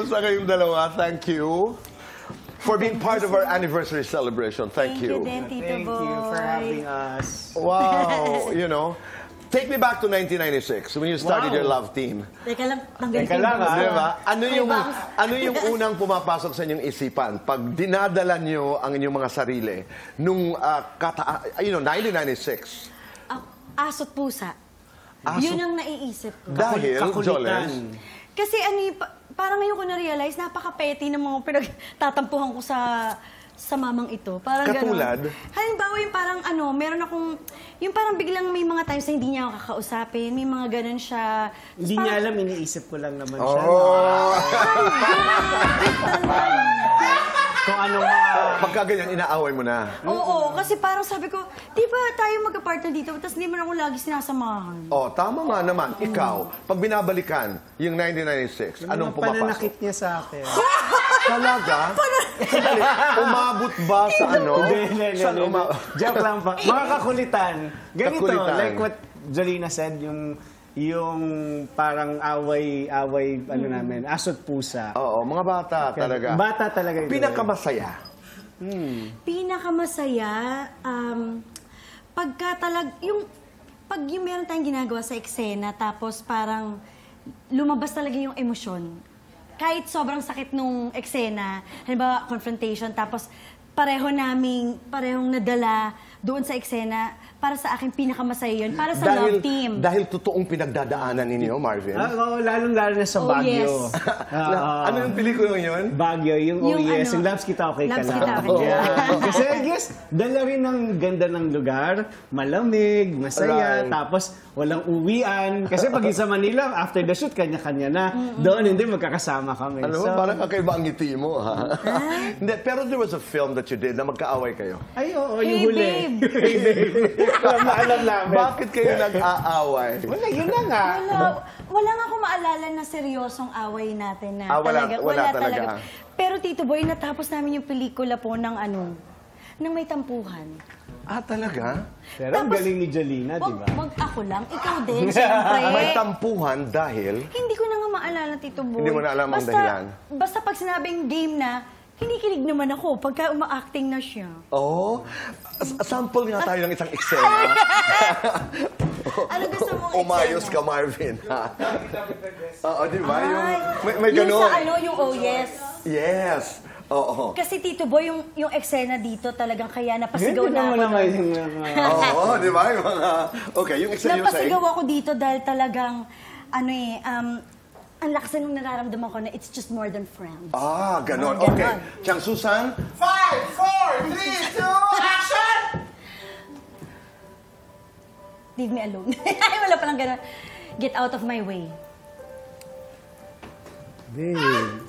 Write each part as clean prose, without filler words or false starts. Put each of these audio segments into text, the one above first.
Kumusta kayong dalawa? Thank you for being part of our anniversary celebration. Thank you. Thank you, Tito Boy. Thank you for having us. Wow, you know. Take me back to 1996 when you started your love team. Teka lang, tanggalin Teka lang, Di ba? Ano yung unang pumapasok sa inyong isipan pag dinadala nyo ang inyong mga sarili nung 1996? Aso't pusa. Yun ang naiisip ko. Dahil, Kakulitan. Jolens, Kasi parang ngayon ko na-realize, napaka-petty ng mga pinagtatampuhan ko sa mamang ito. Parang katulad? Ganun. Halimbawa yung parang meron akong, yung parang biglang may mga times na hindi niya ako kakausapin, may mga ganun siya. Hindi niya alam, iniisip ko lang naman siya. Kung anong pagka ganyan, inaaway mo na. Oo, kasi parang sabi ko, di ba tayo magka-partner dito, tapos hindi mo na ako lagi sinasamahan. Oh, tama nga naman. Ikaw, pag binabalikan yung 1996, anong pumapasok? pananakit niya sa akin. Talaga? Sandali, umabot ba sa ano? Hindi. Joke lang pa. Mga kakulitan. Ganito, Kakulitan. like what Jolina said, yung parang away namin, asot pusa. Oo, mga bata talaga. Bata talaga. Pinakamasaya. Pinakamasaya, pag yung meron tayong ginagawa sa eksena, tapos parang lumabas talaga yung emosyon. Kahit sobrang sakit nung eksena, halimbawa confrontation, tapos parehong nadala doon sa eksena, para sa akin pinakamasaya yun, para sa love team. Dahil totoong pinagdadaanan ninyo, Marvin. Oo, lalong-lalo na sa Baguio. Yes. Ano yung pelikula yun? Baguio, yung yes, yung Loves Kita Okay Ka Loves Lang. Kita Okay Ka Lang. Kasi I guess, dala rin ng ganda ng lugar, malamig, masaya, tapos walang uwian. Kasi pag sa Manila, after the shoot, kanya-kanya na. Doon, hindi, magkakasama kami. Alam mo, parang kakaiba ang ngiti mo, ha? Hindi, pero there was a film that you did na magkaaway kayo. Ay, oo, Hey, yung huli. babe! Alam namin. Bakit kayo nag-aaway? Wala, yun na nga. Wala nga akong maalala na seryosong away natin na. Wala talaga. Pero Tito Boy, natapos namin yung pelikula po ng may tampuhan. Talaga? Pero ang galing ni Jolina, di ba? Wag ako lang, ikaw din, siyempre. May tampuhan dahil... Hindi ko na nga maalala, Tito Boy. Hindi mo na alam ang dahilan. Basta pag sinabing game na, kinikilig naman ako pagka uma-acting na siya. Oo. Sample nga tayo ng isang eksena. Ano gusto mong Umayos eksena? ka, Marvin. Oo, di ba? May Yung ganun. sa yung oh yes. Yes. Oo. Kasi Tito Boy, yung eksena dito talagang kaya napasigaw Hindi na ako. naman Oo, di ba? Yung mga... Okay, yung eksena yung sa'yo. Napasigaw ako dito dahil talagang, ang lakas nung nararamdaman ko na it's just more than friends. Ganon. Ganon. Okay. Chang Susan? 5, 4, 3, 2, action! Leave me alone. Ay, wala palang ganon. Get out of my way. Babe.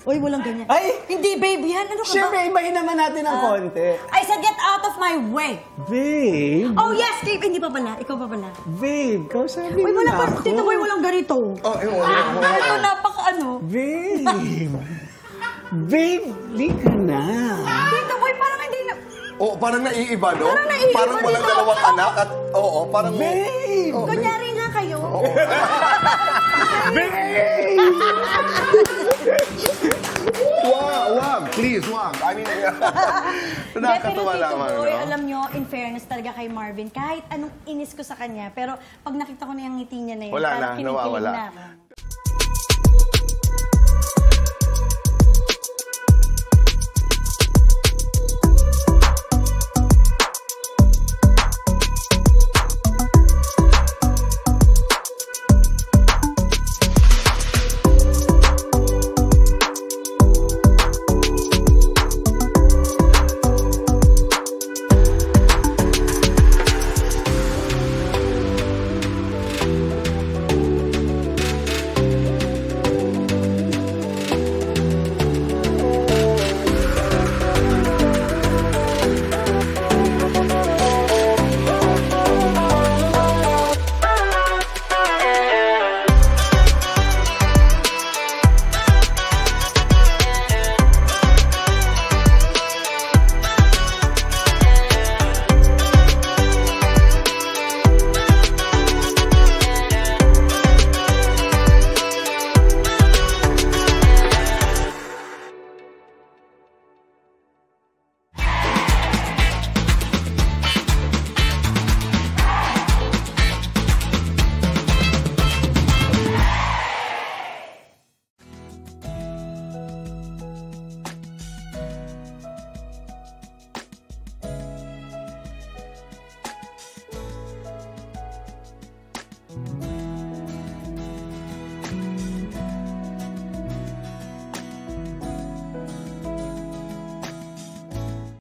Uy, walang ganyan. Ay! Hindi, babe, yan. Ano ka Siyempre, ba? ibahin naman natin ng konti. I said get out of my way. Babe! Oh, yes, Gabe. Hindi pa pala. Ikaw pa pala. Babe, kausapin Uy, mo wala na pa. ako. Tito Boy, walang ganito. Ito, Babe! Babe, di ka na. Tito Boy, parang hindi na... Oo, parang naiiba, no? Parang naiiba Parang walang dito. dalawang anak at... Oo, parang... Babe! Kunyari nga kayo. Wag! Please, wag! I mean, nakakatawa Pero Tito naman, Boy, no? alam nyo, in fairness talaga kay Marvin, kahit anong inis ko sa kanya, pero pag nakita ko na yung ngiti niya na yun, Wala parang na, kinikilig nawawala. na ako.